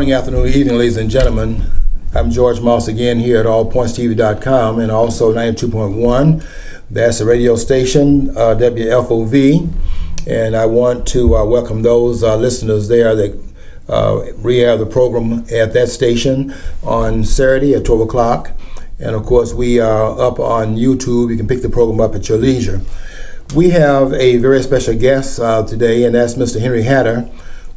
morning, afternoon, evening, ladies and gentlemen. I'm George Moss again here at allpointstv.com and also 92.1. That's the radio station, WFOV. And I want to welcome those listeners there that re-air the program at that station on Saturday at 12 o'clock. And of course, we are up on YouTube. You can pick the program up at your leisure. We have a very special guest today, and that's Mr. Henry Hatter,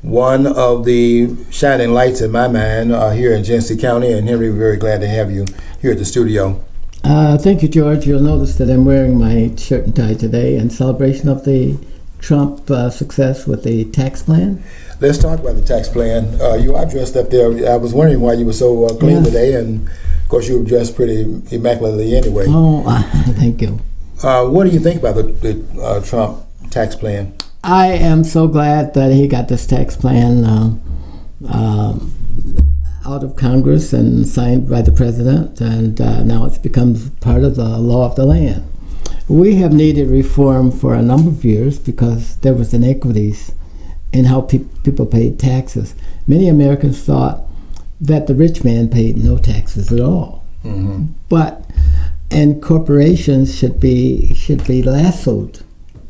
one of the shining lights in my mind here in Genesee County. And Henry, we're very glad to have you here at the studio. Thank you, George. You'll notice that I'm wearing my shirt and tie today in celebration of the Trump success with the tax plan. Let's talk about the tax plan. You are dressed up there. I was wondering why you were so clean today, and of course you were dressed pretty immaculately anyway. Oh, thank you. What do you think about the Trump tax plan? I am so glad that he got this tax plan out of Congress and signed by the president, and now it's become part of the law of the land. We have needed reform for a number of years because there was inequities in how people paid taxes. Many Americans thought that the rich man paid no taxes at all. Mm-hmm. And corporations should be lassoed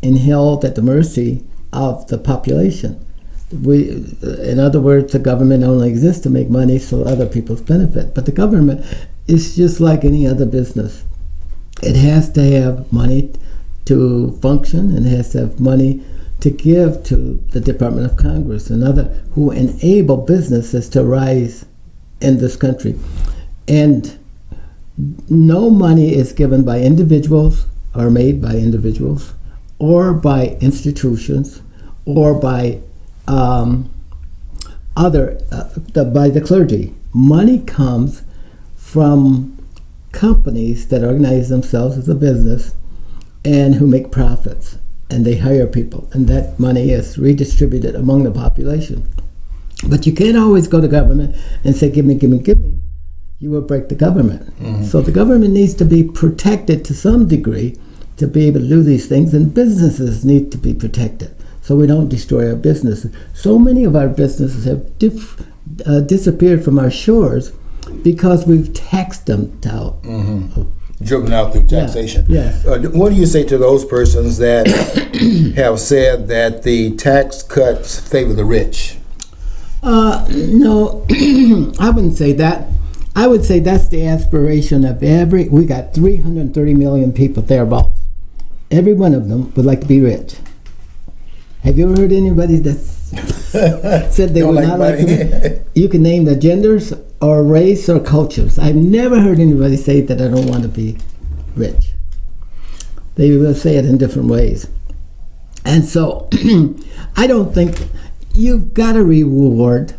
and held at the mercy of the population. In other words, the government only exists to make money so other people's benefit. But the government is just like any other business. It has to have money to function, and it has to have money to give to the Department of Congress and other who enable businesses to rise in this country. And no money is given by individuals or made by individuals or by institutions or by by the clergy. Money comes from companies that organize themselves as a business and who make profits, and they hire people, and that money is redistributed among the population. But you can't always go to government and say, give me, give me, give me. You will break the government. Mm-hmm. So the government needs to be protected to some degree to be able to do these things, and businesses need to be protected so we don't destroy our businesses. So many of our businesses have disappeared from our shores because we've taxed them out. Mm-hmm. Driven out through taxation. Yes. What do you say to those persons that have said that the tax cuts favor the rich? No, I wouldn't say that. I would say that's the aspiration of we got 330 million people thereabouts. Every one of them would like to be rich. Have you ever heard anybody that said they would not like to be? You can name the genders or race or cultures. I've never heard anybody say that I don't want to be rich. They will say it in different ways. And so I don't think you've got to reward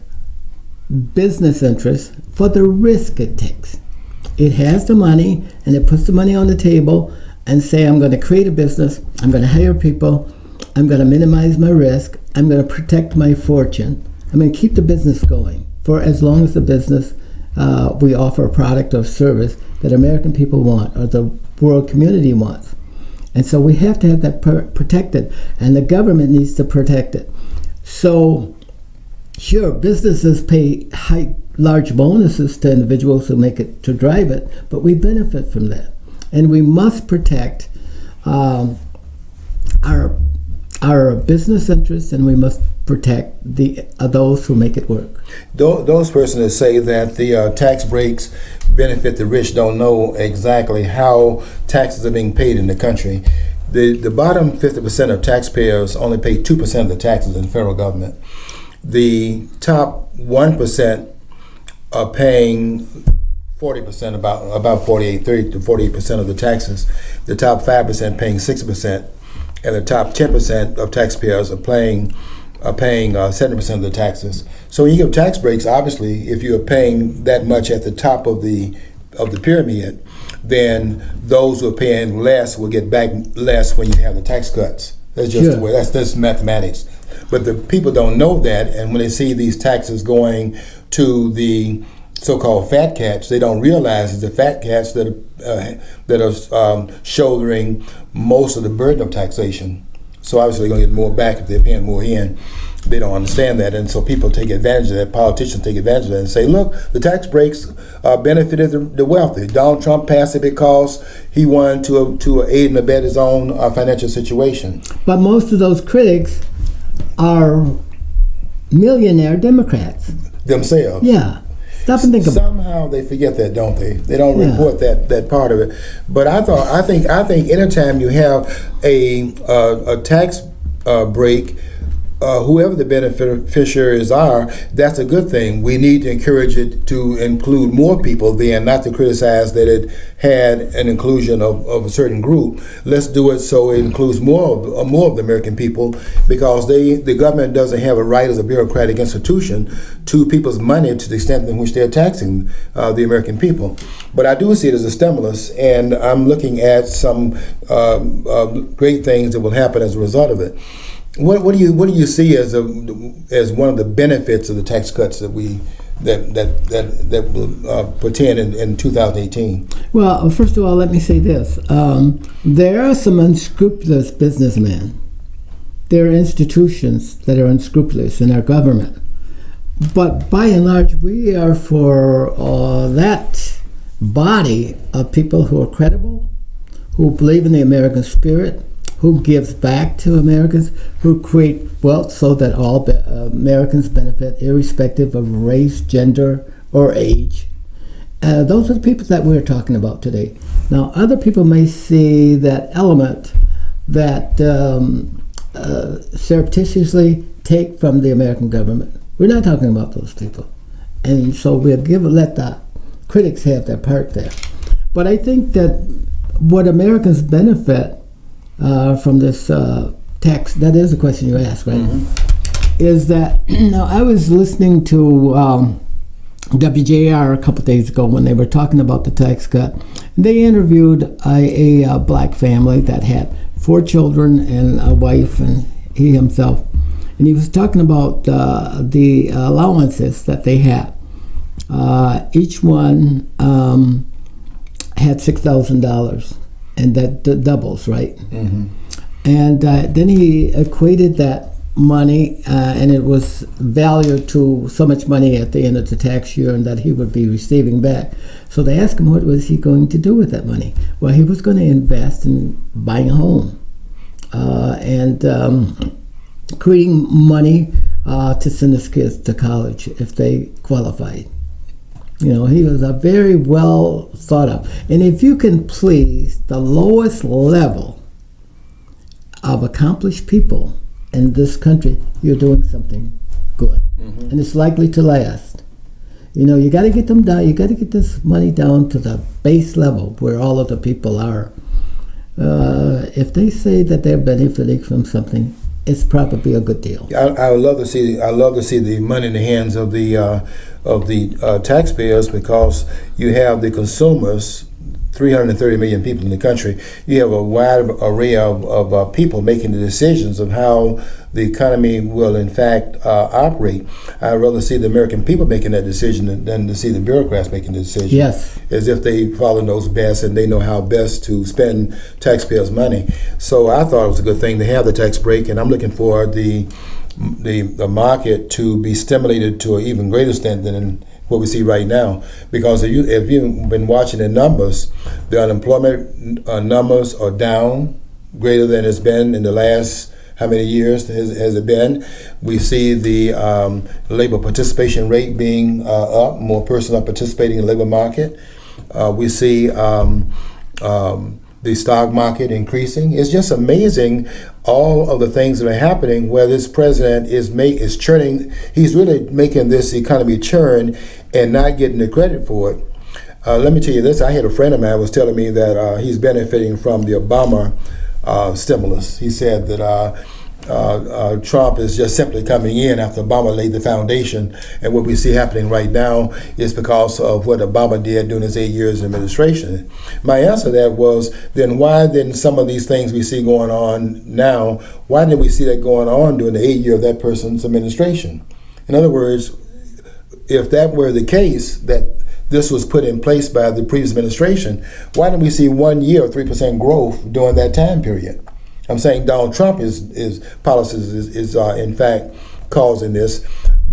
business interests for the risk it takes. It has the money, and it puts the money on the table and say, I'm going to create a business, I'm going to hire people, I'm going to minimize my risk, I'm going to protect my fortune, I'm going to keep the business going for as long as the business we offer a product or service that American people want or the world community wants. And so we have to have that protected, and the government needs to protect it. So sure, businesses pay large bonuses to individuals who make it to drive it, but we benefit from that. And we must protect our business interests, and we must protect those who make it work. Those persons that say that the tax breaks benefit the rich don't know exactly how taxes are being paid in the country. The bottom 50% of taxpayers only pay 2% of the taxes in the federal government. The top 1% are paying 40%, about 30 to 48% of the taxes. The top 5% paying 6%, and the top 10% of taxpayers are paying 70% of the taxes. So when you give tax breaks, obviously, if you're paying that much at the top of the pyramid, then those who are paying less will get back less when you have the tax cuts. That's just the way. That's mathematics. But the people don't know that, and when they see these taxes going to the so-called fat cats, they don't realize it's the fat cats that are shouldering most of the burden of taxation. So obviously they're going to get more back if they're paying more in. They don't understand that, and so people take advantage of that. Politicians take advantage of that and say, look, the tax breaks benefited the wealthy. Donald Trump passed it because he wanted to aid and abet his own financial situation. But most of those critics are millionaire Democrats. Themselves. Yeah. Stop and think about it. Somehow they forget that, don't they? They don't Yeah. report that part of it. But I think anytime you have a tax break, whoever the beneficiaries are, that's a good thing. We need to encourage it to include more people then, not to criticize that it had an inclusion of a certain group. Let's do it so it includes more of the American people, because the government doesn't have a right as a bureaucratic institution to people's money to the extent in which they're taxing the American people. But I do see it as a stimulus, and I'm looking at some great things that will happen as a result of it. What do you see as one of the benefits of the tax cuts that will portend in 2018? Well, first of all, let me say this. There are some unscrupulous businessmen. There are institutions that are unscrupulous in our government. But by and large, we are for that body of people who are credible, who believe in the American spirit, who gives back to Americans, who create wealth so that all Americans benefit, irrespective of race, gender, or age. Those are the people that we're talking about today. Now, other people may see that element that surreptitiously take from the American government. We're not talking about those people. And so let the critics have their part there. But I think that what Americans benefit from this tax, that is the question you asked, right? Mm-hmm. Is that, now I was listening to WJR a couple days ago when they were talking about the tax cut. They interviewed a black family that had 4 children and a wife and he himself. And he was talking about the allowances that they had. Each one had $6,000. And that doubles, right? Mm-hmm. And then he equated that money, and it was valued to so much money at the end of the tax year, and that he would be receiving back. So they asked him what was he going to do with that money. Well, he was going to invest in buying a home and creating money to send his kids to college if they qualified. You know, he was a very well thought of. And if you can please the lowest level of accomplished people in this country, you're doing something good. Mm-hmm. And it's likely to last. You know, you got to get them down. You got to get this money down to the base level where all of the people are. If they say that they're benefiting from something, it's probably a good deal. I would love to see. The money in the hands of the taxpayers, because you have the consumers, 330 million people in the country. You have a wide array of people making the decisions of how the economy will in fact operate. I'd rather see the American people making that decision than to see the bureaucrats making the decision. Yes. As if they follow those best and they know how best to spend taxpayers' money. So I thought it was a good thing to have the tax break, and I'm looking for the market to be stimulated to an even greater extent than what we see right now. Because if you've been watching the numbers, the unemployment numbers are down greater than it's been in the last, how many years has it been? We see the labor participation rate being up, more persons are participating in the labor market. We see the stock market increasing. It's just amazing all of the things that are happening where this president is churning. He's really making this economy churn and not getting the credit for it. Let me tell you this. I had a friend of mine was telling me that he's benefiting from the Obama stimulus. He said that Trump is just simply coming in after Obama laid the foundation, and what we see happening right now is because of what Obama did during his 8 years of administration. My answer to that was, then why didn't some of these things we see going on now, why didn't we see that going on during the 8 year of that person's administration? In other words, if that were the case, that this was put in place by the previous administration, why didn't we see 1 year of 3% growth during that time period? I'm saying Donald Trump is policies is in fact causing this,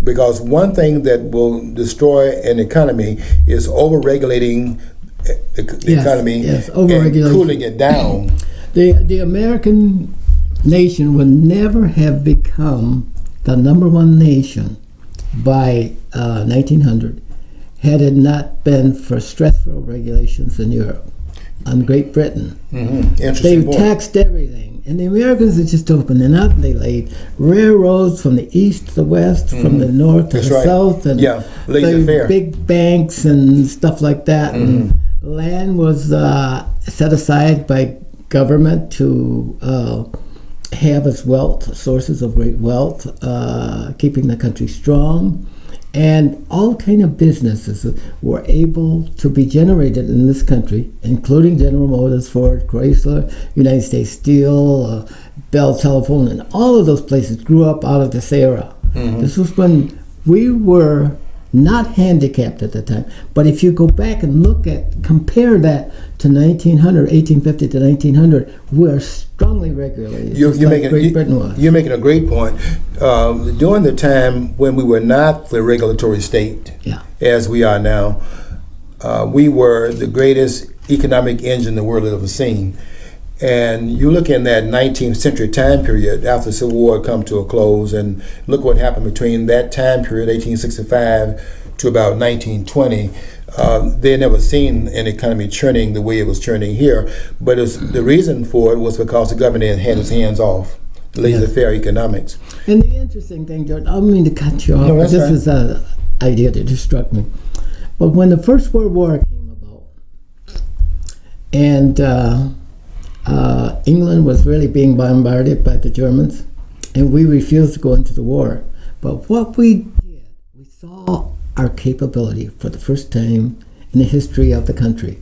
because one thing that will destroy an economy is over-regulating the Yes, economy yes, and over-regulation. cooling it down. The American nation would never have become the number one nation by 1900 had it not been for stressful regulations in Europe and Great Britain. Interesting They point. taxed everything, and the Americans are just opening up. They laid railroads from the east to the west, from the north to That's the right. south, and Yeah, laissez-faire. big banks and stuff like that. And land was set aside by government to have as wealth, sources of great wealth, keeping the country strong. And all kind of businesses were able to be generated in this country, including General Motors, Ford, Chrysler, United States Steel, Bell Telephone, and all of those places grew up out of this era. This was when we were not handicapped at the time. But if you go back and compare that to 1850 to 1900, we are strongly regulated, just like Great Britain was. You're making a great point. During the time when we were not the regulatory state, Yeah. as we are now, we were the greatest economic engine the world had ever seen. And you look in that 19th century time period after the Civil War had come to a close, and look what happened between that time period, 1865, to about 1920. They had never seen an economy churning the way it was churning here. But the reason for it was because the government had its hands off, laissez-faire economics. And the interesting thing, George, I don't mean to cut you off, No, but that's this fine. is an idea that just struck me. But when the First World War came about, and England was really being bombarded by the Germans, and we refused to go into the war. But what we did, we saw our capability for the first time in the history of the country.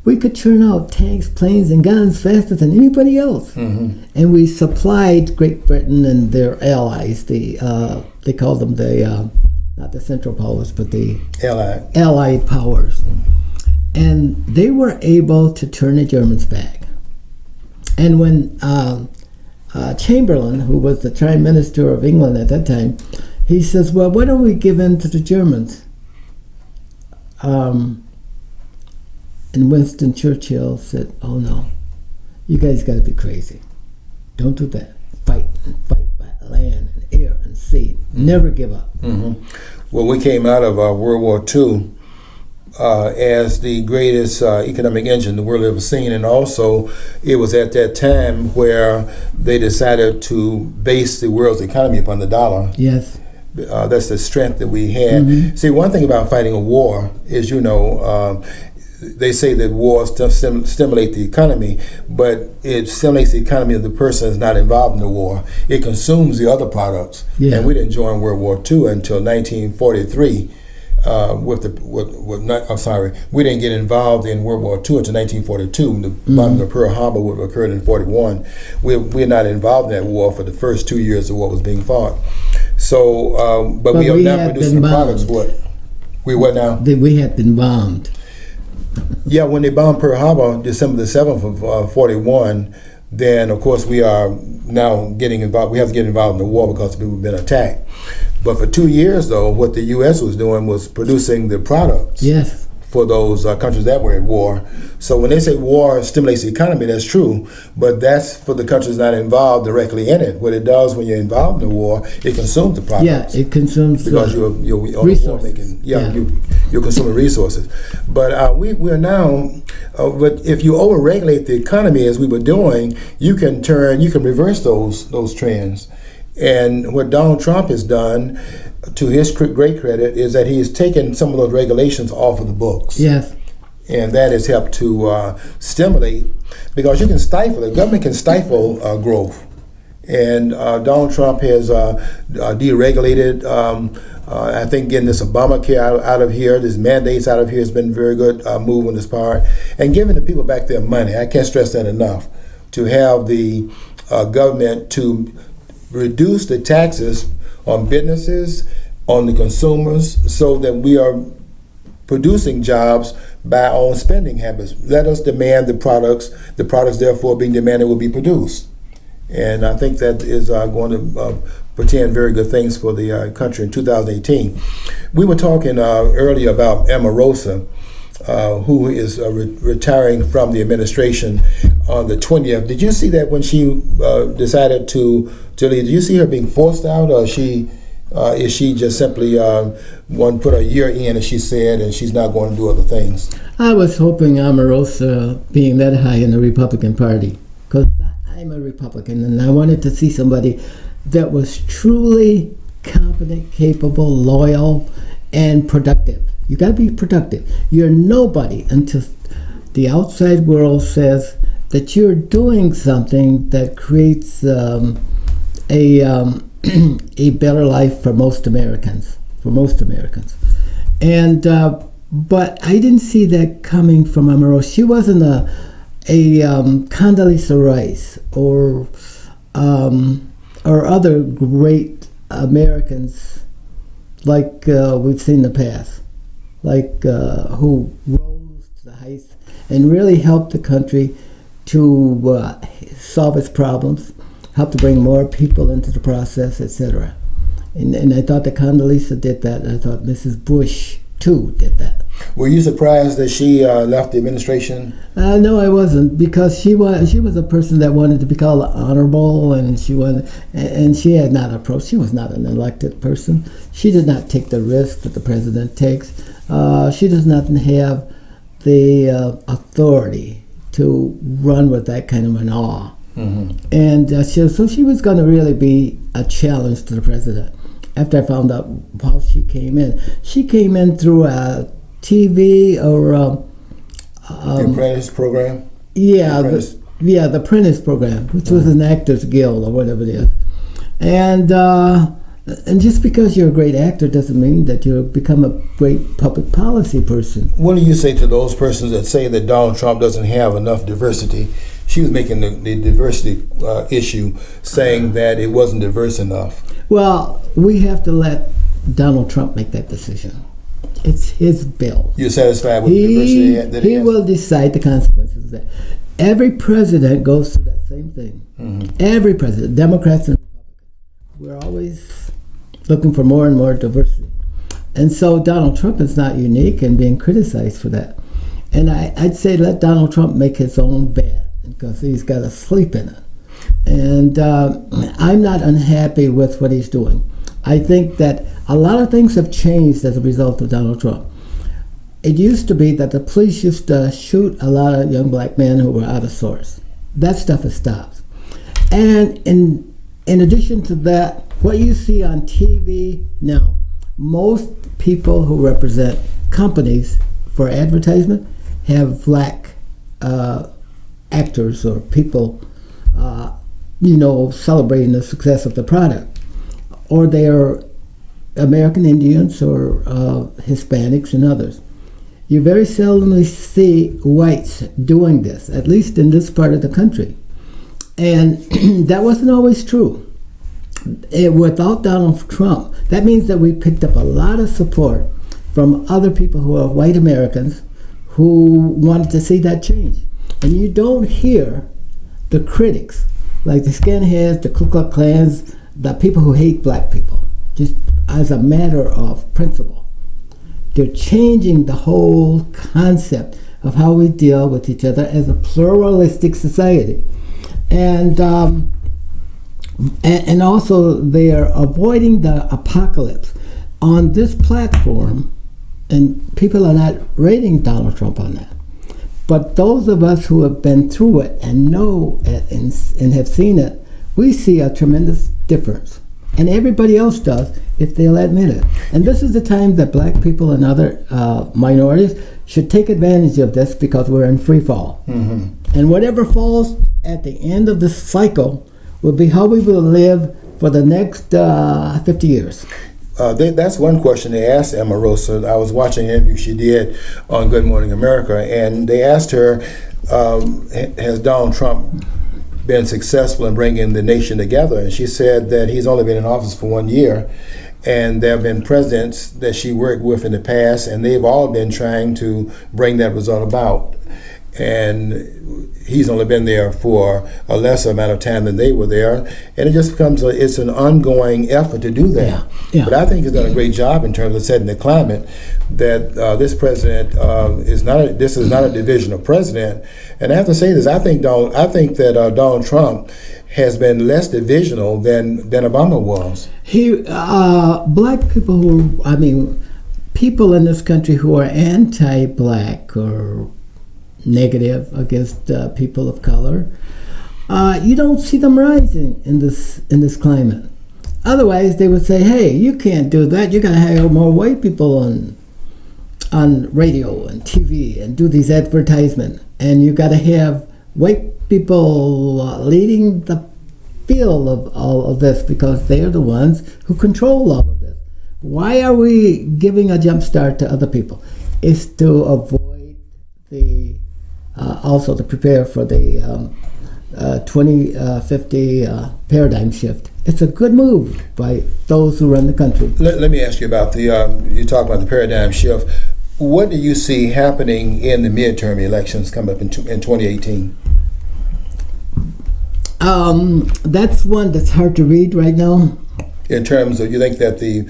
We could churn out tanks, planes, and guns faster than anybody else. And we supplied Great Britain and their allies, they called them not the Central Powers, but the Allied powers. And they were able to turn the Germans back. And when Chamberlain, who was the Prime Minister of England at that time, he says, well, why don't we give in to the Germans? And Winston Churchill said, oh no, you guys got to be crazy. Don't do that. Fight and fight by land and air and sea. Never give up. Well, we came out of World War II as the greatest economic engine the world ever seen, and also it was at that time where they decided to base the world's economy upon the dollar. Yes. That's the strength that we had. See, one thing about fighting a war is, they say that wars stimulate the economy, but it stimulates the economy of the person that's not involved in the war. It consumes the other products. Yeah. And we didn't join World War II until 1943. We didn't get involved in World War II until 1942. The bombing of Pearl Harbor would have occurred in 41. We're not involved in that war for the first 2 years of what was being fought. So, but we are we now had producing been products. bombed. We what now? We had been bombed. Yeah, when they bombed Pearl Harbor, December the 7th of 41, then of course we are now getting involved. We have to get involved in the war because we've been attacked. But for 2 years, though, what the U.S. was doing was producing the products Yes. for those countries that were at war. So when they say war stimulates the economy, that's true, but that's for the countries not involved directly in it. What it does when you're involved in the war, it consumes the products. Yeah, it consumes Because you're on the war resources. making, Yeah. you're consuming resources. But we are now, but if you overregulate the economy as we were doing, you can reverse those trends. And what Donald Trump has done, to his great credit, is that he has taken some of those regulations off of the books. Yes. And that has helped to stimulate, because you can stifle it. Government can stifle growth. And Donald Trump has deregulated, I think getting this Obamacare out of here, this mandates out of here has been a very good move on this part. And giving the people back their money. I can't stress that enough. To have the government to reduce the taxes on businesses, on the consumers, so that we are producing jobs by our own spending habits. Let us demand the products therefore being demanded will be produced. And I think that is going to portend very good things for the country in 2018. We were talking earlier about Omarosa, who is retiring from the administration on the 20th. Did you see that when she decided to leave? Did you see her being forced out, or is she just simply want to put a year in, as she said, and she's not going to do other things? I was hoping Omarosa being that high in the Republican Party, because I'm a Republican, and I wanted to see somebody that was truly competent, capable, loyal, and productive. You got to be productive. You're nobody until the outside world says that you're doing something that creates a better life for most Americans. And but I didn't see that coming from Omarosa. She wasn't a Condoleezza Rice or other great Americans like we've seen in the past, like who rose to the heights and really helped the country to solve its problems, help to bring more people into the process, etc. And I thought that Condoleezza did that, and I thought Mrs. Bush too did that. Were you surprised that she left the administration? No, I wasn't, because she was a person that wanted to be called honorable, and she had not approached. She was not an elected person. She did not take the risk that the president takes. She does not have the authority to run with that kind of an awe. Mm-hmm. And so she was going to really be a challenge to the president. After I found out how she came in through a TV or the Apprentice program. Yeah, the Apprentice program, which was an Actors Guild or whatever it is. And just because you're a great actor doesn't mean that you become a great public policy person. What do you say to those persons that say that Donald Trump doesn't have enough diversity? She was making the diversity issue, saying that it wasn't diverse enough. Well, we have to let Donald Trump make that decision. It's his bill. You're satisfied with the diversity that he has? Will decide the consequences of that. Every president goes through that same thing. Mm-hmm. Every president, Democrats and Republicans. We're always looking for more and more diversity. And so Donald Trump is not unique in being criticized for that. And I'd say let Donald Trump make his own bed, because he's got to sleep in it. And I'm not unhappy with what he's doing. I think that a lot of things have changed as a result of Donald Trump. It used to be that the police used to shoot a lot of young black men who were out of sorts. That stuff has stopped. And in addition to that, what you see on TV now, most people who represent companies for advertisement have black actors or people celebrating the success of the product. Or they are American Indians or Hispanics and others. You very seldomly see whites doing this, at least in this part of the country. And that wasn't always true. Without Donald Trump, that means that we picked up a lot of support from other people who are white Americans who wanted to see that change. And you don't hear the critics, like the skinheads, the Ku Klux Klans, the people who hate black people, just as a matter of principle. They're changing the whole concept of how we deal with each other as a pluralistic society. And also they are avoiding the apocalypse. On this platform, and people are not rating Donald Trump on that, but those of us who have been through it and know it and have seen it, we see a tremendous difference. And everybody else does if they'll admit it. And this is the time that black people and other minorities should take advantage of this, because we're in free fall. Mm-hmm. And whatever falls at the end of this cycle will be how we will live for the next 50 years. That's one question they asked Omarosa. I was watching an interview she did on Good Morning America, and they asked her, has Donald Trump been successful in bringing the nation together? And she said that he's only been in office for 1 year, and there have been presidents that she worked with in the past, and they've all been trying to bring that result about. and he's only been there for a lesser amount of time than they were there, and it just becomes it's an ongoing effort to do that. Yeah, yeah. But I think he's done a great job in terms of setting the climate that this president is not. This is not a divisional president, and I have to say this. I think that Donald Trump has been less divisional than Obama was. Black people people in this country who are anti-black or negative against people of color, you don't see them rising in this climate. Otherwise, they would say, "Hey, you can't do that. You got to hire more white people on radio and TV and do these advertisements, and you got to have white people leading the field of all of this because they're the ones who control all of this." Why are we giving a jump start to other people? It's to avoid also to prepare for the 2050 paradigm shift. It's a good move by those who run the country. Let me ask you about you talk about the paradigm shift. What do you see happening in the midterm elections coming up in 2018? That's one that's hard to read right now. In terms of, you think that the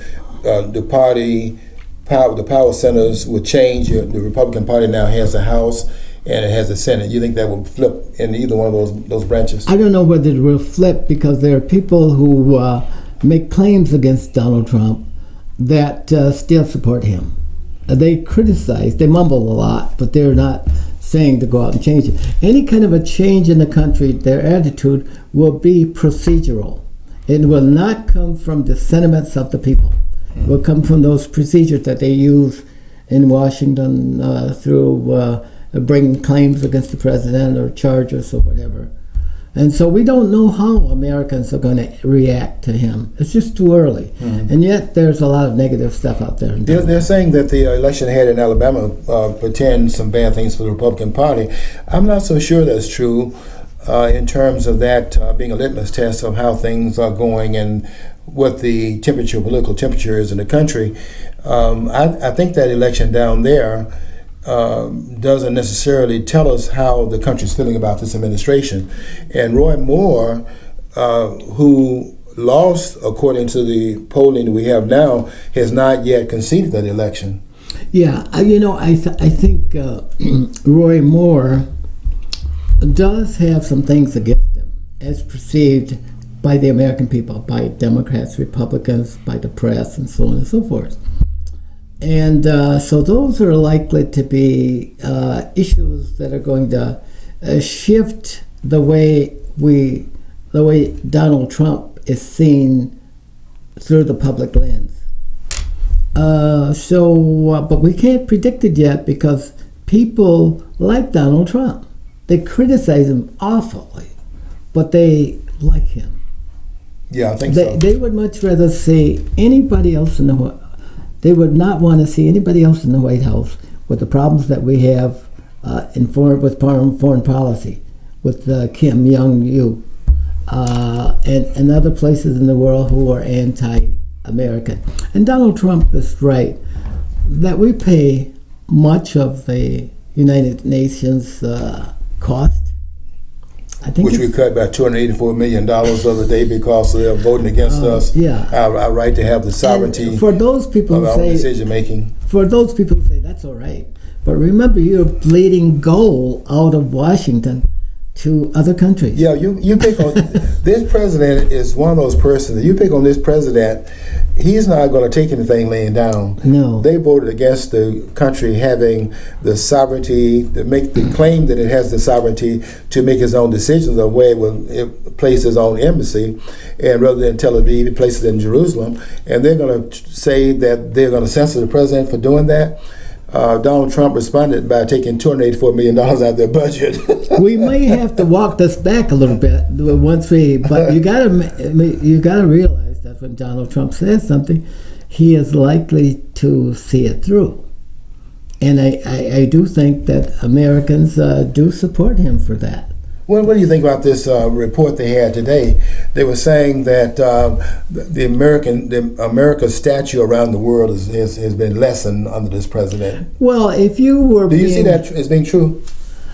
power centers will change? The Republican Party now has the House and it has the Senate. You think that will flip in either one of those branches? I don't know whether it will flip because there are people who make claims against Donald Trump that still support him. They criticize, they mumble a lot, but they're not saying to go out and change it. Any kind of a change in the country, their attitude will be procedural. It will not come from the sentiments of the people. It will come from those procedures that they use in Washington through bringing claims against the president or charges or whatever. And so we don't know how Americans are going to react to him. It's just too early. Mm-hmm. And yet there's a lot of negative stuff out there. They're saying that the election ahead in Alabama portends some bad things for the Republican Party. I'm not so sure that's true in terms of that being a litmus test of how things are going and what the political temperature is in the country. I think that election down there doesn't necessarily tell us how the country's feeling about this administration. And Roy Moore, who lost, according to the polling we have now, has not yet conceded that election. Yeah, I think Roy Moore does have some things against him, as perceived by the American people, by Democrats, Republicans, by the press, and so on and so forth. And so those are likely to be issues that are going to shift the way Donald Trump is seen through the public lens. But we can't predict it yet because people like Donald Trump. They criticize him awfully, but they like him. Yeah, I think so. They would much rather see anybody else They would not want to see anybody else in the White House with the problems that we have with foreign policy, with Kim Jong-il and other places in the world who are anti-American. And Donald Trump is right that we pay much of the United Nations cost. I think which we cut by $284 million the other day because they're voting against us. Yeah, our right to have the sovereignty for those people of who our say, decision making. For those people who say that's all right, but remember, you're bleeding gold out of Washington to other countries. Yeah, you pick on this president is one of those persons that you pick on this president. He's not going to take anything laying down. No. They voted against the country having the sovereignty, to make the claim that it has the sovereignty to make its own decisions of where it place its own embassy. And rather than Tel Aviv, it places it in Jerusalem. And they're going to say that they're going to censor the president for doing that. Donald Trump responded by taking $284 million out of their budget. We may have to walk this back a little bit but you gotta realize that when Donald Trump says something, he is likely to see it through. And I do think that Americans do support him for that. What do you think about this report they had today? They were saying that the America's stature around the world has been lessened under this president. Well, if you were do you see that as being true?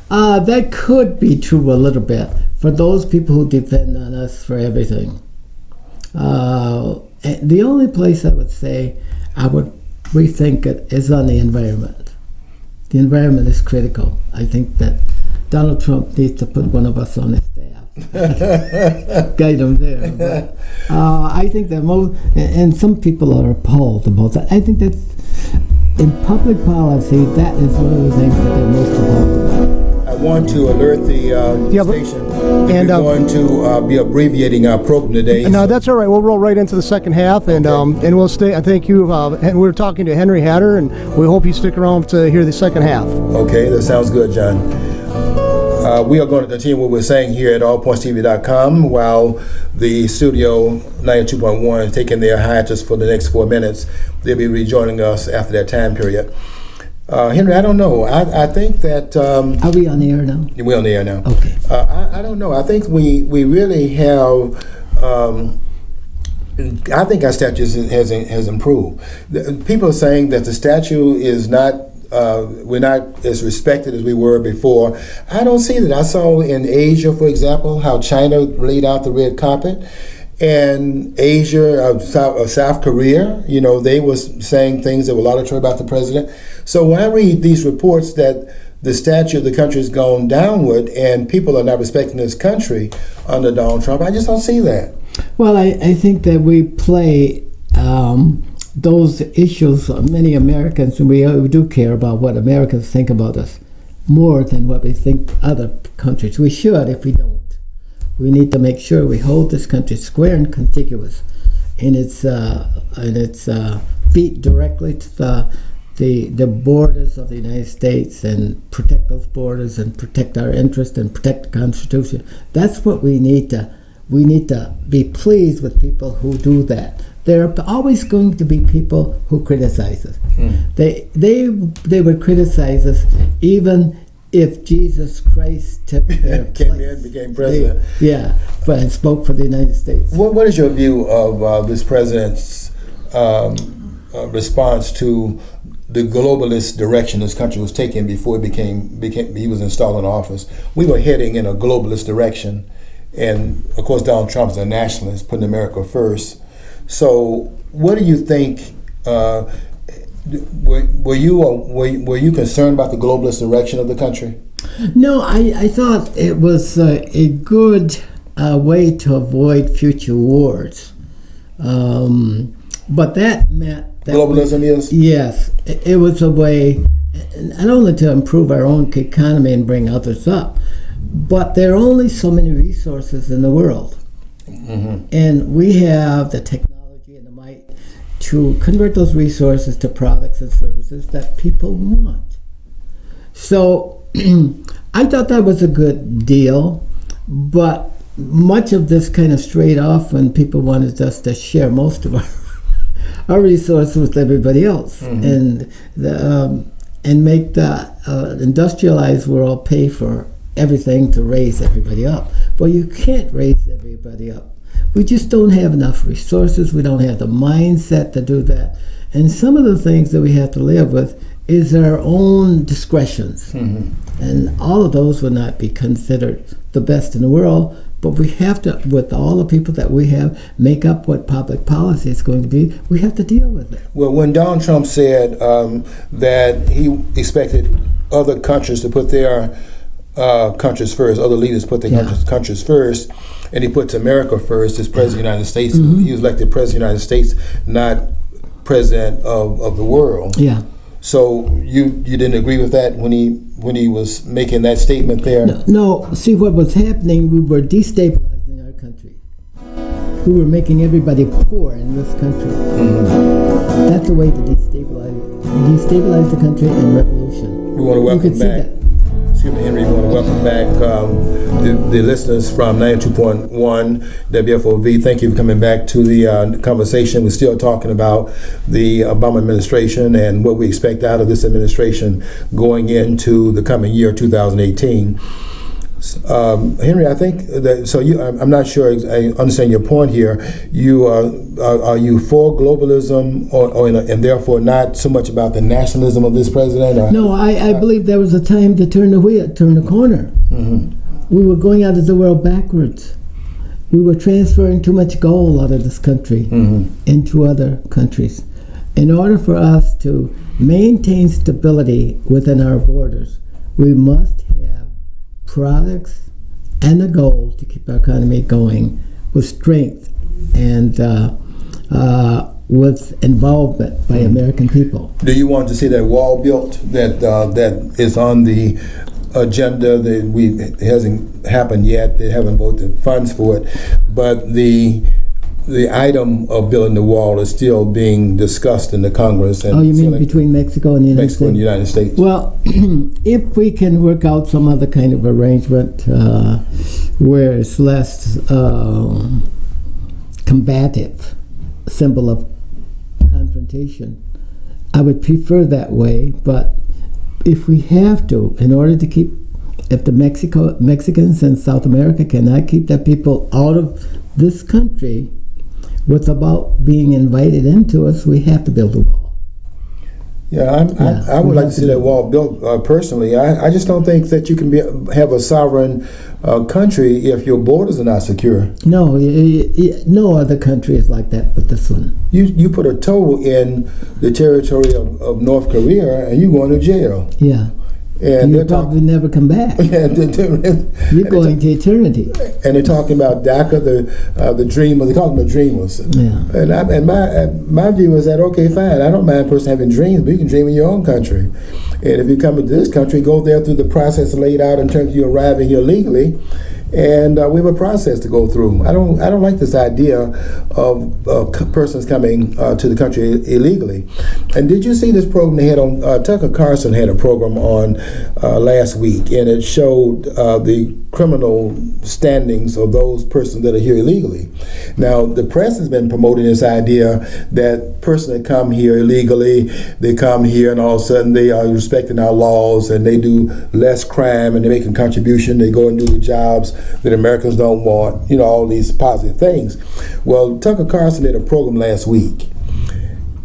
That could be true a little bit for those people who depend on us for everything. And the only place I would say I would rethink it is on the environment. The environment is critical. I think that Donald Trump needs to put one of us on his staff, guide him there. But I think that most, and some people are appalled about that. I think that's in public policy. That is one of the things that they're most appalled about. I want to alert the station. And, we're going to be abbreviating our program today. No, so- that's all right. We'll roll right into the second half, and Okay. and we'll stay. I thank you. And we're talking to Henry Hatter, and we hope you stick around to hear the second half. Okay, that sounds good, John. We are going to continue what we're saying here at allpointstv.com while the studio 92.1 is taking their hiatus for the next 4 minutes. They'll be rejoining us after that time period. Henry, I don't know. I think that Are we on the air now? we're on the air now. Okay. I don't know. I think we really have. I think our statute has improved. People are saying that the statute is not. We're not as respected as we were before. I don't see that. I saw in Asia, for example, how China laid out the red carpet. And Asia, South Korea, they was saying things that were laudatory about the president. So when I read these reports that the stature of the country has gone downward and people are not respecting this country under Donald Trump, I just don't see that. Well, I think that we play those issues. Many Americans, we do care about what Americans think about us more than what we think other countries. We should if we don't. We need to make sure we hold this country square and contiguous in its feet directly to the borders of the United States and protect those borders and protect our interests and protect the Constitution. That's what we need to. We need to be pleased with people who do that. There are always going to be people who criticize us. They would criticize us even if Jesus Christ took their Came place. in, became president. And spoke for the United States. What is your view of this president's response to the globalist direction this country was taking before he was installed in office? We were heading in a globalist direction, and of course Donald Trump's a nationalist, putting America first. So, what do you think? Were you concerned about the globalist direction of the country? No, I thought it was a good way to avoid future wars. But that meant that Globalism is? Yes, it was a way not only to improve our own economy and bring others up, but there are only so many resources in the world. Mm-hmm. And we have the technology and the might to convert those resources to products and services that people want. So I thought that was a good deal, but much of this kind of strayed off when people wanted us to share most of our resources with everybody else, and make the industrialized world pay for everything to raise everybody up. Well, you can't raise everybody up. We just don't have enough resources. We don't have the mindset to do that. And some of the things that we have to live with is our own discretions. And all of those would not be considered the best in the world, but we have to, with all the people that we have, make up what public policy is going to be. We have to deal with it. Well, when Donald Trump said that he expected other countries to put their countries first, other leaders put their countries first, and he puts America first as president of the United States. He was elected president of the United States, not president of the world. Yeah. So you didn't agree with that when he was making that statement there? No, see what was happening, we were destabilizing our country. We were making everybody poor in this country. That's the way to destabilize the country and revolution. We want to welcome back. Excuse me, Henry. We want to welcome back the listeners from 92.1 WFOV. Thank you for coming back to the conversation. We're still talking about the Obama administration and what we expect out of this administration going into the coming year, 2018. Henry, I think that, so you, I'm not sure I understand your point here. You are you for globalism and therefore not so much about the nationalism of this president? Or? No, I believe there was a time to turn the corner. Mm-hmm. We were going out of the world backwards. We were transferring too much gold out of this country into other countries. In order for us to maintain stability within our borders, we must have products and a goal to keep our economy going with strength and with involvement by American people. Do you want to see that wall built that is on the agenda that hasn't happened yet? They haven't voted funds for it, but the item of building the wall is still being discussed in the Congress. And you mean between Mexico and the United States? Mexico and the United States. Well, if we can work out some other kind of arrangement where it's less combative, symbol of confrontation, I would prefer that way. But if we have to, in order to keep, if the Mexicans and South America cannot keep their people out of this country without being invited into us, we have to build a wall. Yeah, I would like to see that wall built personally. I just don't think that you can have a sovereign country if your borders are not secure. No, no other country is like that but this one. You put a toe in the territory of North Korea and you're going to jail. Yeah. And you'll probably never come back. You're going to eternity. And they're talking about DACA, the dreamers. They call them the dreamers. Yeah. And my view is that, okay, fine. I don't mind a person having dreams, but you can dream in your own country. And if you come into this country, go there through the process laid out in terms of you arriving here legally. And we have a process to go through. I don't like this idea of persons coming to the country illegally. And did you see this program they had on? Tucker Carlson had a program on last week, and it showed the criminal standings of those persons that are here illegally. Now, the press has been promoting this idea that persons that come here illegally, they come here and all of a sudden they are respecting our laws and they do less crime and they make a contribution, they go and do the jobs that Americans don't want, all these positive things. Well, Tucker Carlson did a program last week,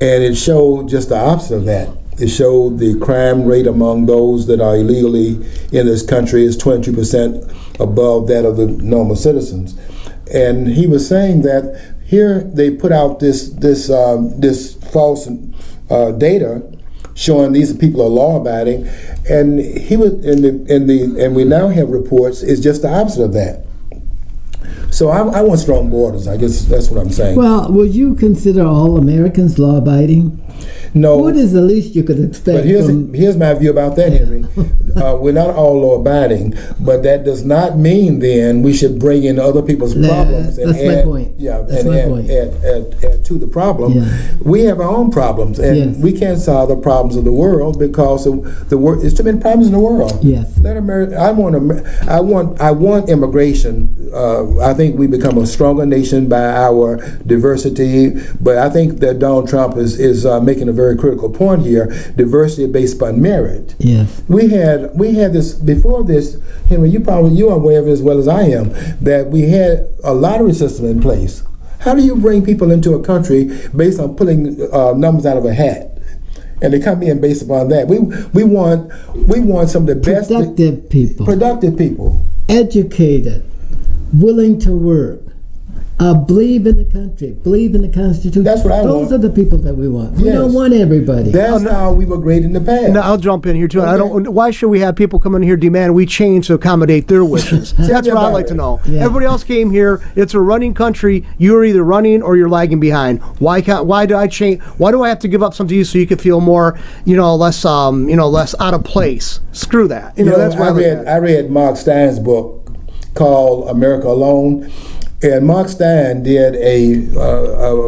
and it showed just the opposite of that. It showed the crime rate among those that are illegally in this country is 22% above that of the normal citizens. And he was saying that here they put out this false data showing these people are law-abiding, and he was and we now have reports it's just the opposite of that. So I want strong borders. I guess that's what I'm saying. Well, would you consider all Americans law-abiding? No. What is the least you could expect? But here's my view about that, Henry. We're not all law-abiding, but that does not mean then we should bring in other people's problems and my point. Yeah, that's and my point. Add to the problem. Yeah. We have our own problems, and we can't solve the problems of the world because there's too many problems in the world. Yes. Let America. I want immigration. I think we become a stronger nation by our diversity, but I think that Donald Trump is making a very critical point here: diversity based upon merit. Yes. We had this before this, Henry. You are aware of it as well as I am that we had a lottery system in place. How do you bring people into a country based on pulling numbers out of a hat? And they come in based upon that. We want some of the best productive people, educated, willing to work, believe in the country, believe in the Constitution. That's what I want. Those are the people that we want. We don't want everybody. That's how we were great in the past. Now, I'll jump in here too. Okay. Why should we have people come in here demand we change to accommodate their wishes? That's what I'd like to know. Yeah. Everybody else came here. It's a running country. You're either running or you're lagging behind. Why do I change? Why do I have to give up something to you so you can feel more, less out of place? Screw that. That's why I read Mark Stein's book called America Alone. And Mark Stein did a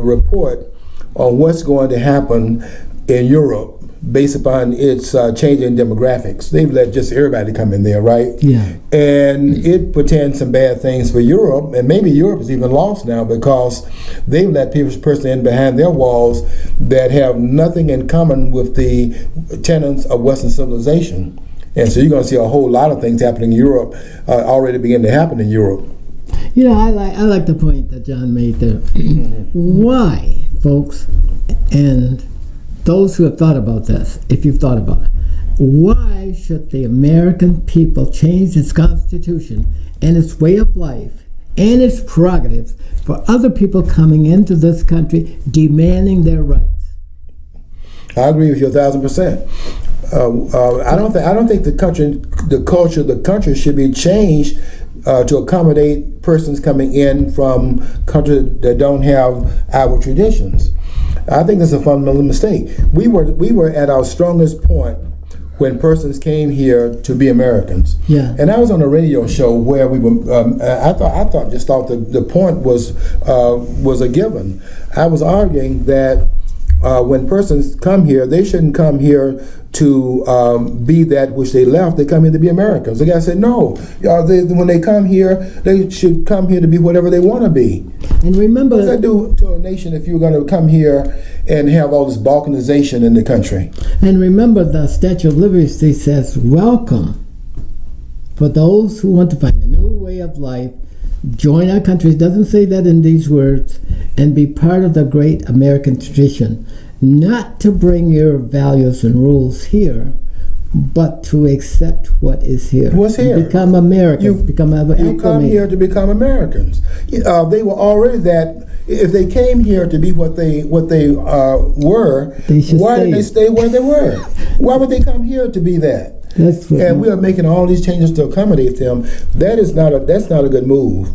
report on what's going to happen in Europe based upon its changing demographics. They've let just everybody come in there, right? Yeah. And it portends some bad things for Europe, and maybe Europe is even lost now because they've let people in behind their walls that have nothing in common with the tenets of Western civilization. And so you're going to see a whole lot of things happening in Europe, already begin to happen in Europe. You know, I like the point that John made there. Why, folks, and those who have thought about this, if you've thought about it, why should the American people change its constitution and its way of life and its prerogatives for other people coming into this country demanding their rights? I agree with you 1,000%. I don't think the culture of the country should be changed to accommodate persons coming in from countries that don't have our traditions. I think that's a fundamental mistake. We were at our strongest point when persons came here to be Americans. Yeah. And I was on a radio show where we were. I thought the point was a given. I was arguing that when persons come here, they shouldn't come here to be that which they left. They come here to be Americans. The guy said, no. When they come here, they should come here to be whatever they want to be. And remember, what does that do to a nation if you're going to come here and have all this balkanization in the country? And remember, the Statue of Liberty says, welcome for those who want to find a new way of life, join our country. It doesn't say that in these words, and be part of the great American tradition. Not to bring your values and rules here, but to accept what is here. What's here? Become Americans. You come here to become Americans. They were already that. If they came here to be what they were, why did they stay where they were? Why would they come here to be that? That's what, and we are making all these changes to accommodate them. That's not a good move.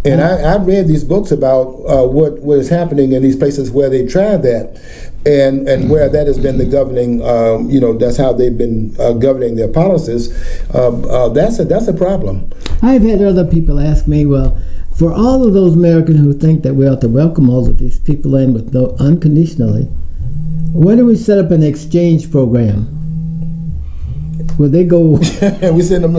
And I read these books about what is happening in these places where they tried that, and where that has been the governing. That's how they've been governing their policies. That's a problem. I've had other people ask me, well, for all of those Americans who think that we ought to welcome all of these people in with unconditionally, why do we set up an exchange program? Where they go, we send them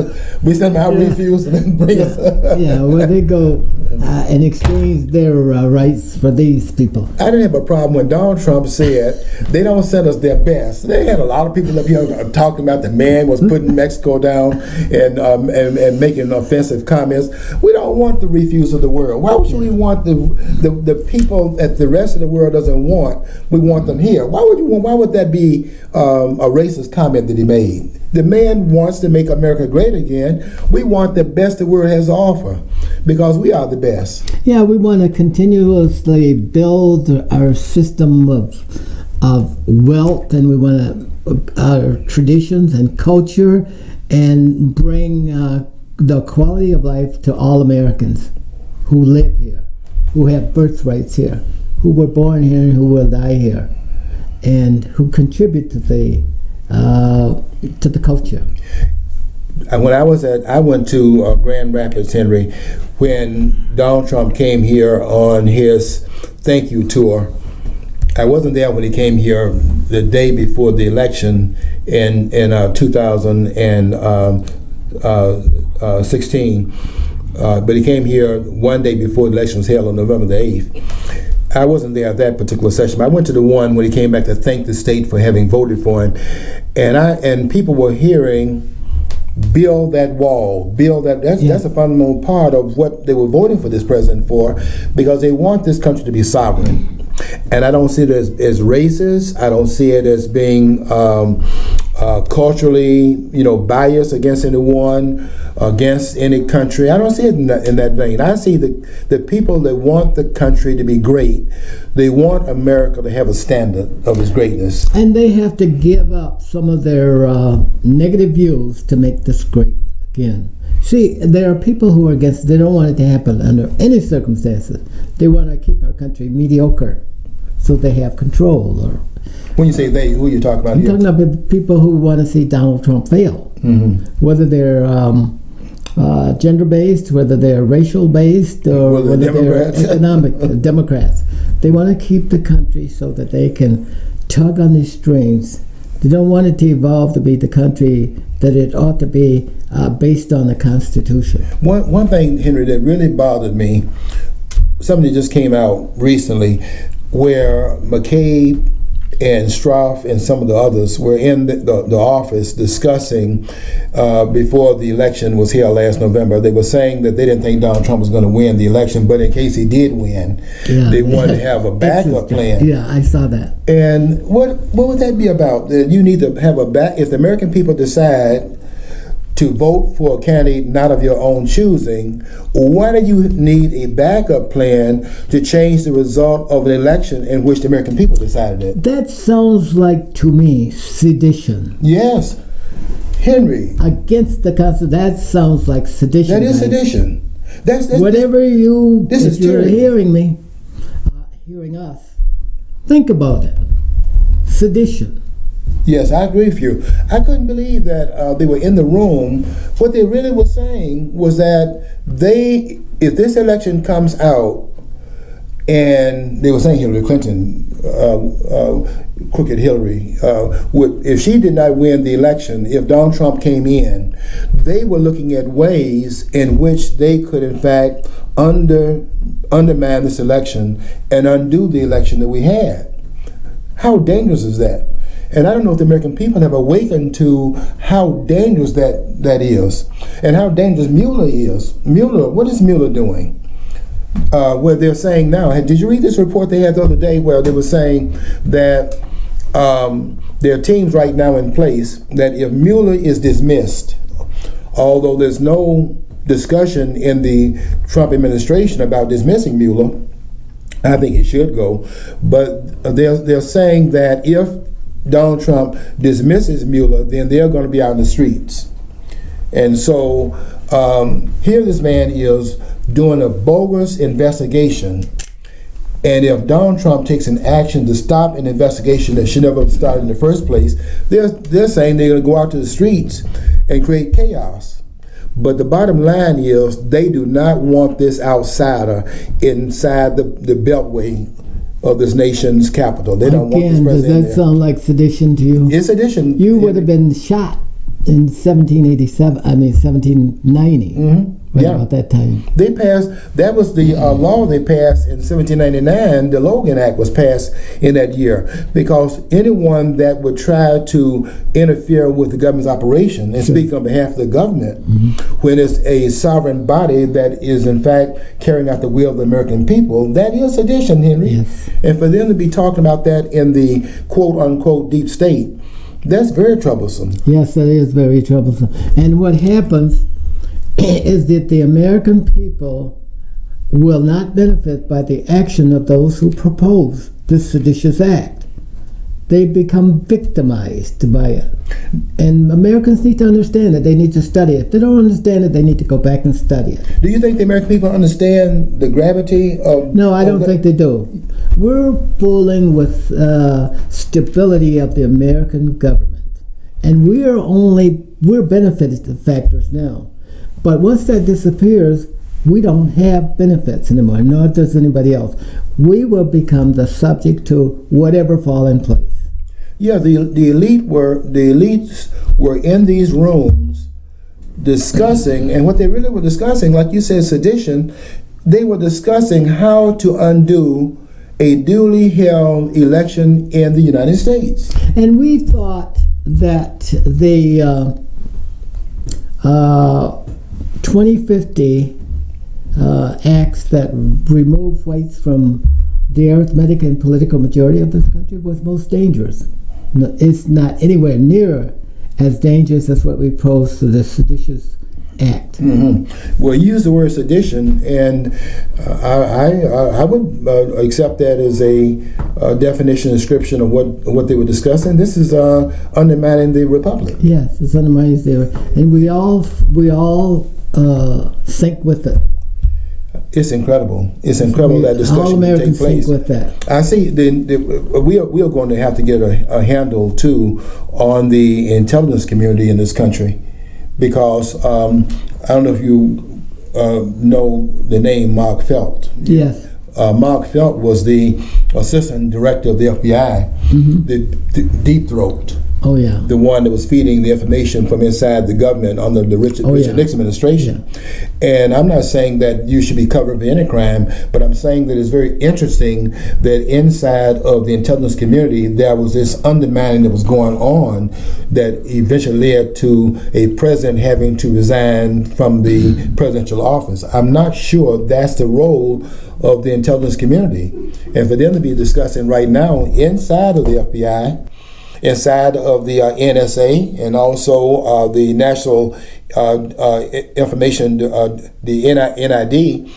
out refuse and then bring us. Where they go and exchange their rights for these people. I didn't have a problem when Donald Trump said they don't send us their best. They had a lot of people up here talking about the man was putting Mexico down and making offensive comments. We don't want the refuse of the world. Why would we want the people that the rest of the world doesn't want? We want them here. Why would that be a racist comment that he made? The man wants to make America great again. We want the best the world has to offer because we are the best. Yeah, we want to continuously build our system of wealth, and we want our traditions and culture, and bring the quality of life to all Americans who live here, who have birthrights here, who were born here and who will die here, and who contribute to the culture. And when I went to Grand Rapids, Henry, when Donald Trump came here on his thank you tour. I wasn't there when he came here the day before the election in 2016, but he came here one day before the election was held on November the 8th. I wasn't there at that particular session, but I went to the one when he came back to thank the state for having voted for him, and people were hearing, build that wall, that's a fundamental part of what they were voting for this president for, because they want this country to be sovereign. And I don't see it as racist. I don't see it as being culturally, biased against anyone, against any country. I don't see it in that vein. I see the people that want the country to be great. They want America to have a standard of its greatness. And they have to give up some of their negative views to make this great again. See, there are people who are against. They don't want it to happen under any circumstances. They want to keep our country mediocre, so they have control. Or when you say they, who are you talking about? I'm talking about people who want to see Donald Trump fail, whether they're gender-based, whether they're racial-based, or whether they're economic Democrats. They want to keep the country so that they can tug on these strings. They don't want it to evolve to be the country that it ought to be, based on the Constitution. One thing, Henry, that really bothered me, something that just came out recently, where McCabe and Stroff and some of the others were in the office discussing before the election was held last November. They were saying that they didn't think Donald Trump was going to win the election, but in case he did win, they wanted to have a backup plan. Yeah, I saw that. And what would that be about? That you need to have a back. If the American people decide to vote for a candidate not of your own choosing, why do you need a backup plan to change the result of an election in which the American people decided it? That sounds like, to me, sedition. Yes. Henry. Against the Constitution. That sounds like sedition. That is guys. sedition. That's Whatever you, this if is you're tyranny. hearing me, hearing us, think about it. Sedition. Yes, I agree with you. I couldn't believe that they were in the room. What they really were saying was that if this election comes out, and they were saying Hillary Clinton, crooked Hillary, if she did not win the election, if Donald Trump came in, they were looking at ways in which they could, in fact, undermine this election and undo the election that we had. How dangerous is that? And I don't know if the American people have awakened to how dangerous that is, and how dangerous Mueller is. Mueller, what is Mueller doing? Where they're saying now, did you read this report they had the other day where they were saying that there are teams right now in place that if Mueller is dismissed, although there's no discussion in the Trump administration about dismissing Mueller, I think it should go, but they're saying that if Donald Trump dismisses Mueller, then they're going to be out in the streets. And so here this man is doing a bogus investigation, and if Donald Trump takes an action to stop an investigation that should never have started in the first place, they're saying they're going to go out to the streets and create chaos. But the bottom line is they do not want this outsider inside the beltway of this nation's capital. They don't want this Again, does president that there. sound like sedition to you? It's sedition. You would have been shot in 1790. Right Yeah. about that time. They passed, that was the law they passed in 1799. The Logan Act was passed in that year, because anyone that would try to interfere with the government's operation and speak on behalf of the government, when it's a sovereign body that is in fact carrying out the will of the American people, that is sedition, Henry. Yes. And for them to be talking about that in the quote unquote deep state, that's very troublesome. Yes, that is very troublesome. And what happens is that the American people will not benefit by the action of those who propose this seditious act. They become victimized by it. And Americans need to understand it. They need to study it. If they don't understand it, they need to go back and study it. Do you think the American people understand the gravity of... No, I don't that? think they do. We're fooling with stability of the American government. And we're benefited factors now. But once that disappears, we don't have benefits anymore, nor does anybody else. We will become the subject to whatever fall in place. Yeah, the elites were in these rooms discussing, and what they really were discussing, like you said, sedition. They were discussing how to undo a duly held election in the United States. And we thought that the 2050 acts that remove whites from the arithmetic and political majority of this country was most dangerous. No, it's not anywhere near as dangerous as what we posed to the seditious act. Well, you use the word sedition, and I would accept that as a definition, description of what they were discussing. This is undermining the republic. Yes, it's undermines there, and we all sync with it. It's incredible. It's incredible that All discussion can take Americans place. sync with that. I see. We are going to have to get a handle too on the intelligence community in this country, because I don't know if you know the name Mark Felt. Yes. Mark Felt was the assistant director of the FBI, the Deep Throat. Oh yeah. the one that was feeding the information from inside the government under the Richard Nixon administration. And I'm not saying that you should be covered for any crime, but I'm saying that it's very interesting that inside of the intelligence community, there was this undermining that was going on that eventually led to a president having to resign from the presidential office. I'm not sure that's the role of the intelligence community. And for them to be discussing right now inside of the FBI, inside of the NSA, and also the National Information, the NID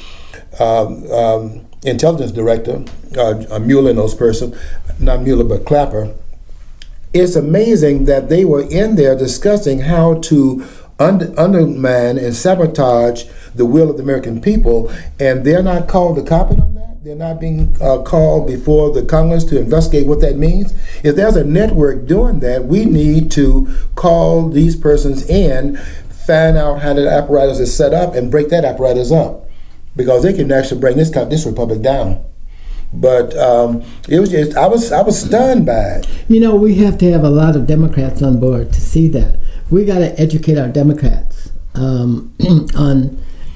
Intelligence Director, Mueller and those persons, not Mueller but Clapper. It's amazing that they were in there discussing how to undermine and sabotage the will of the American people, and they're not called to comment on that. They're not being called before the Congress to investigate what that means. If there's a network doing that, we need to call these persons in, find out how that apparatus is set up, and break that apparatus up, because they can actually bring this republic down. But it was just I was stunned by it. You know, we have to have a lot of Democrats on board to see that. We got to educate our Democrats on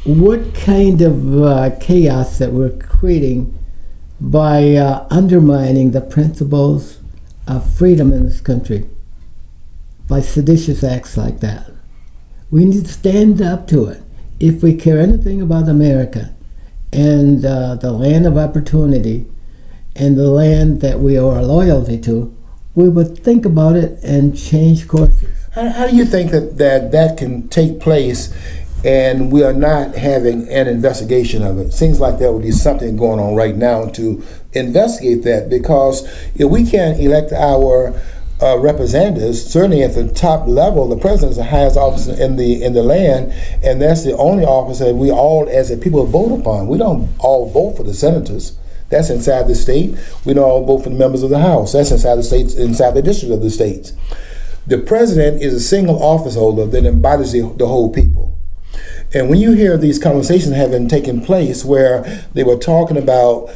what kind of chaos that we're creating by undermining the principles of freedom in this country by seditious acts like that. We need to stand up to it. If we care anything about America and the land of opportunity and the land that we owe our loyalty to, we would think about it and change courses. How do you think that can take place and we are not having an investigation of it? Seems like there would be something going on right now to investigate that, because if we can't elect our representatives, certainly at the top level, the president is the highest office in the land, and that's the only office that we all as a people vote upon. We don't all vote for the senators. That's inside the state. We don't all vote for the members of the House. That's inside the states, inside the district of the states. The president is a single office holder that embodies the whole people. And when you hear these conversations having taken place where they were talking about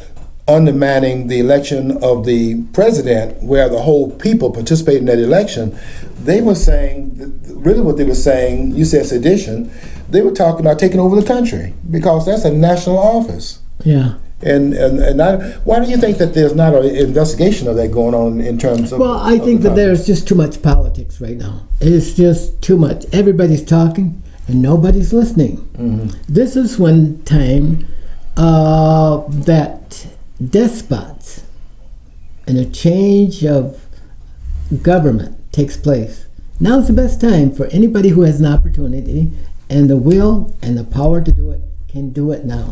undermining the election of the president, where the whole people participated in that election, they were saying, really what they were saying, you said sedition, they were talking about taking over the country, because that's a national office. Yeah. And why do you think that there's not an investigation of that going on in terms of... Well, I think that there's just too much politics right now. It's just too much. Everybody's talking and nobody's listening. Mm-hmm. This is one time that despots and a change of government takes place. Now's the best time for anybody who has an opportunity and the will and the power to do it can do it now,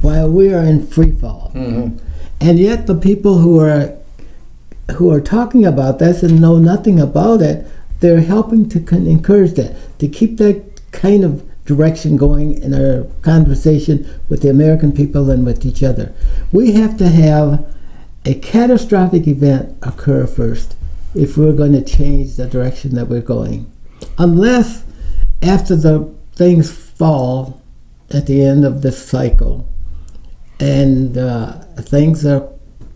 while we are in free fall. And yet the people who are talking about this and know nothing about it, they're helping to encourage that, to keep that kind of direction going in our conversation with the American people and with each other. We have to have a catastrophic event occur first if we're going to change the direction that we're going. Unless after the things fall at the end of this cycle and things are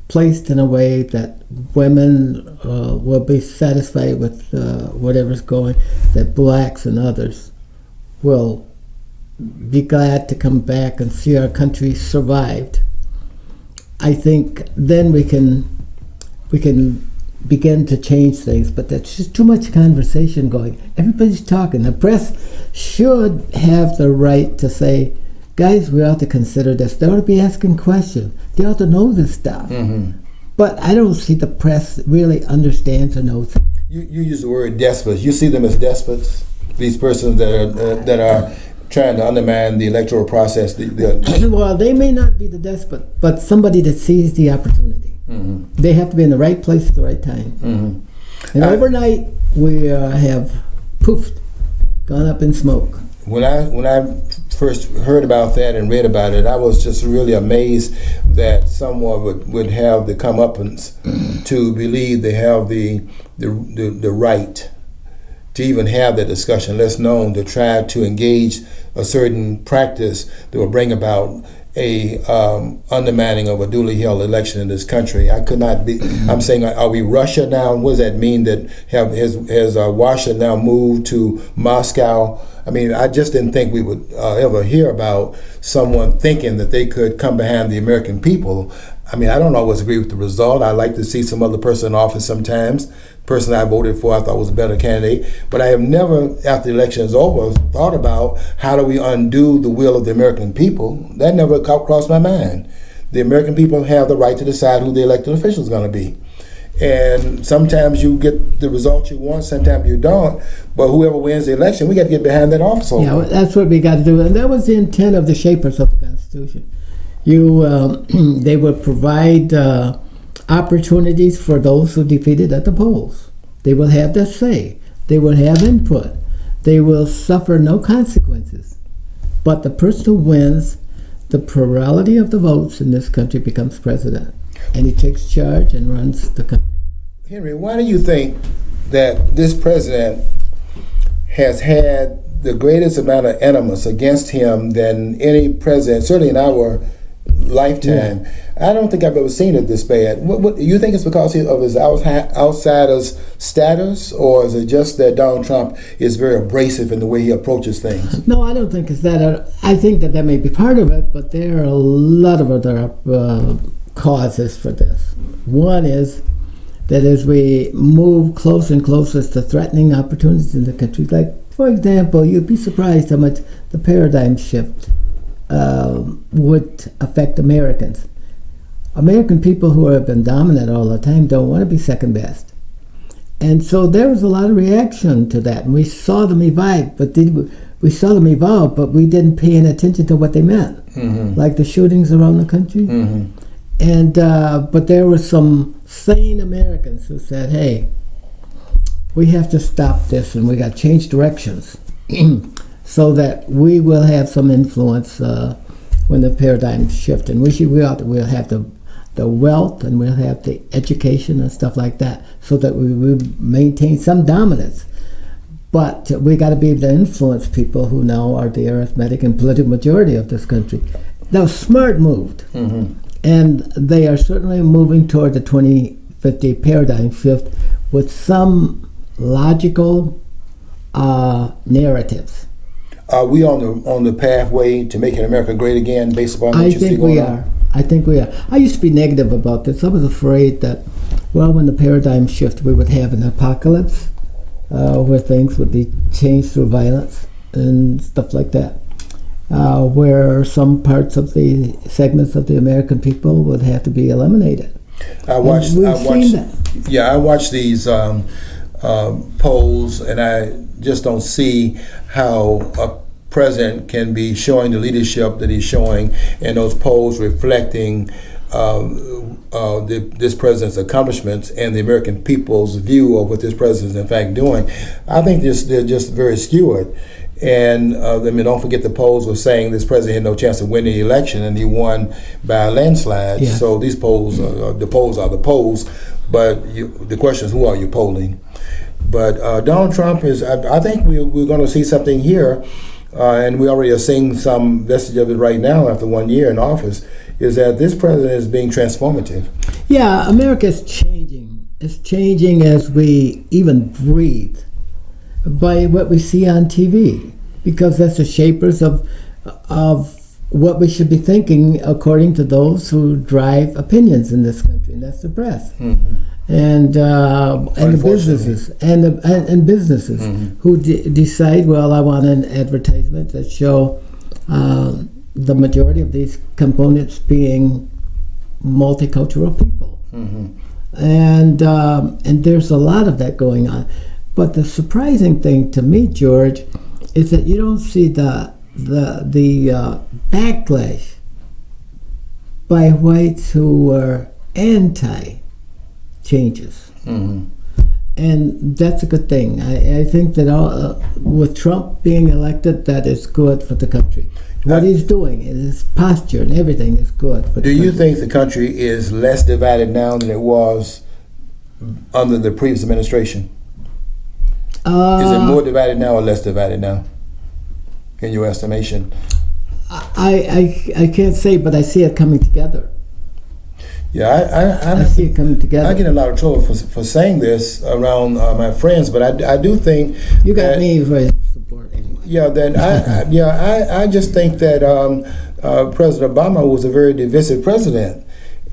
placed in a way that women will be satisfied with whatever's going, that blacks and others will be glad to come back and see our country survived. I think then we can begin to change things, but there's just too much conversation going. Everybody's talking. The press should have the right to say, guys, we ought to consider this. They ought to be asking questions. They ought to know this stuff. But I don't see the press really understands or knows. You use the word despots. You see them as despots? These persons that are trying to undermine the electoral process? Well, they may not be the despot, but somebody that sees the opportunity. They have to be in the right place at the right time. And overnight, we have poofed, gone up in smoke. When I first heard about that and read about it, I was just really amazed that someone would have the comeuppance to believe they have the right to even have that discussion, less known to try to engage a certain practice that will bring about a undermining of a duly held election in this country. I could not be. I'm saying, are we Russia now? What does that mean? That has Washington now moved to Moscow? I mean, I just didn't think we would ever hear about someone thinking that they could come behind the American people. I mean, I don't always agree with the result. I like to see some other person in office sometimes. Person I voted for, I thought was a better candidate. But I have never, after the election is over, thought about how do we undo the will of the American people. That never crossed my mind. The American people have the right to decide who the elected official is going to be. And sometimes you get the result you want, sometimes you don't. But whoever wins the election, we got to get behind that office holder. Yeah, that's what we got to do. And that was the intent of the shapers of the Constitution. They would provide opportunities for those who defeated at the polls. They will have their say. They will have input. They will suffer no consequences. But the person who wins the plurality of the votes in this country becomes president. And he takes charge and runs the country. Henry, why do you think that this president has had the greatest amount of animus against him than any president, certainly in our lifetime? Yeah. I don't think I've ever seen it this bad. What you think it's because of his outsider's status, or is it just that Donald Trump is very abrasive in the way he approaches things? No, I don't think it's that. I think that may be part of it, but there are a lot of other causes for this. One is that as we move closer and closer to threatening opportunities in the country, like, for example, you'd be surprised how much the paradigm shift would affect Americans. American people who have been dominant all the time don't want to be second best. And so there was a lot of reaction to that, and we saw them evolve, but we didn't pay any attention to what they meant, like the shootings around the country. And but there were some sane Americans who said, hey, we have to stop this and we got to change directions so that we will have some influence when the paradigm shift. And we'll have the wealth and we'll have the education and stuff like that so that we will maintain some dominance. But we got to be able to influence people who now are the arithmetic and political majority of this country. That was smart moved. And they are certainly moving toward the 2050 paradigm shift with some logical narratives. Are we on the pathway to making America great again, based upon what you see going on? I think we are. I used to be negative about this. I was afraid that, well, when the paradigm shift, we would have an apocalypse where things would be changed through violence and stuff like that. Where some parts of the segments of the American people would have to be eliminated. I watched these polls, and I just don't see how a president can be showing the leadership that he's showing, and those polls reflecting this president's accomplishments and the American people's view of what this president is in fact doing. I think they're just very skewed. And don't forget the polls were saying this president had no chance of winning the election, and he won by a landslide. Yes. So these polls, the polls are the polls, but the question is, who are you polling? But Donald Trump is, I think we're going to see something here, and we already are seeing some vestige of it right now after 1 year in office, is that this president is being transformative. Yeah, America is changing. It's changing as we even breathe, by what we see on TV, because that's the shapers of what we should be thinking according to those who drive opinions in this country, and that's the press, and the businesses and businesses who decide, well, I want an advertisement that show the majority of these components being multicultural people, and there's a lot of that going on. But the surprising thing to me, George, is that you don't see the backlash by whites who were anti-changes. And that's a good thing. I think that with Trump being elected, that is good for the country. What he's doing, his posture and everything is good for the country. Do you think the country is less divided now than it was under the previous administration? Is it more divided now or less divided now, in your estimation? I can't say, but I see it coming together. Yeah, I see it coming together. I get in a lot of trouble for saying this around my friends, but I do think You got that, me for support anyway. Yeah, that I just think that President Obama was a very divisive president,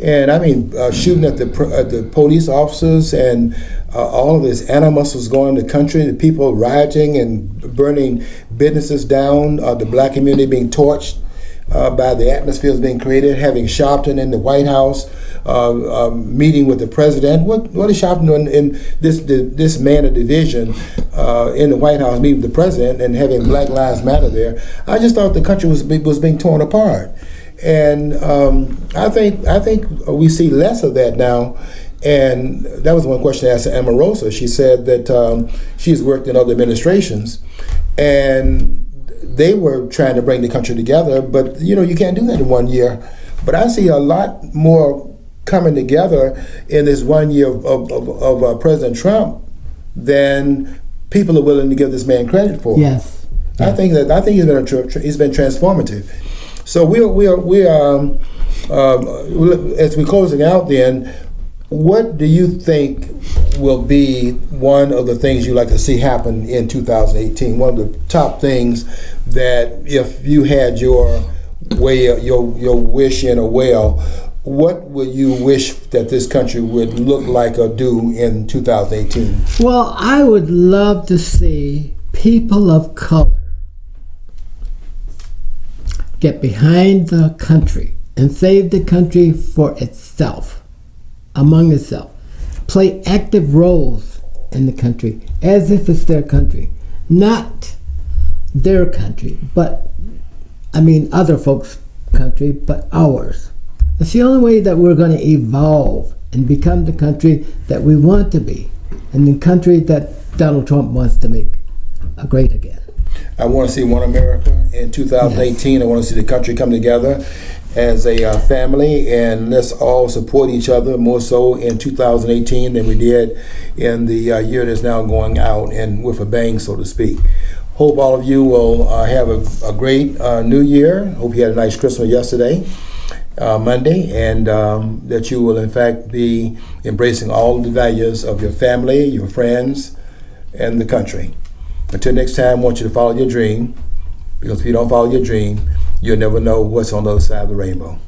and I mean shooting at the police officers and all of this animus was going in the country. The people rioting and burning businesses down. The black community being torched. By the atmospheres being created, having Sharpton in the White House, meeting with the president. What is Sharpton doing in this man of division in the White House, meeting with the president and having Black Lives Matter there? I just thought the country was being torn apart, and I think we see less of that now. And that was one question I asked Omarosa. She said that she's worked in other administrations, and they were trying to bring the country together, but you can't do that in 1 year. But I see a lot more coming together in this 1 year of President Trump than people are willing to give this man credit for. Yes. I think he's been transformative. So we as we're closing out, then, what do you think will be one of the things you'd like to see happen in 2018? One of the top things that, if you had your way, your wish in a well, what would you wish that this country would look like or do in 2018? Well, I would love to see people of color get behind the country and save the country for itself. Among itself, play active roles in the country as if it's their country, not their country, but other folks' country, but ours. It's the only way that we're going to evolve and become the country that we want to be, and the country that Donald Trump wants to make great again. I want to see one America in 2018. Yes. I want to see the country come together as a family, and let's all support each other more so in 2018 than we did in the year that's now going out, and with a bang, so to speak. Hope all of you will have a great new year. Hope you had a nice Christmas yesterday, Monday, and that you will in fact be embracing all the values of your family, your friends, and the country. Until next time, I want you to follow your dream, because if you don't follow your dream, you'll never know what's on the other side of the rainbow.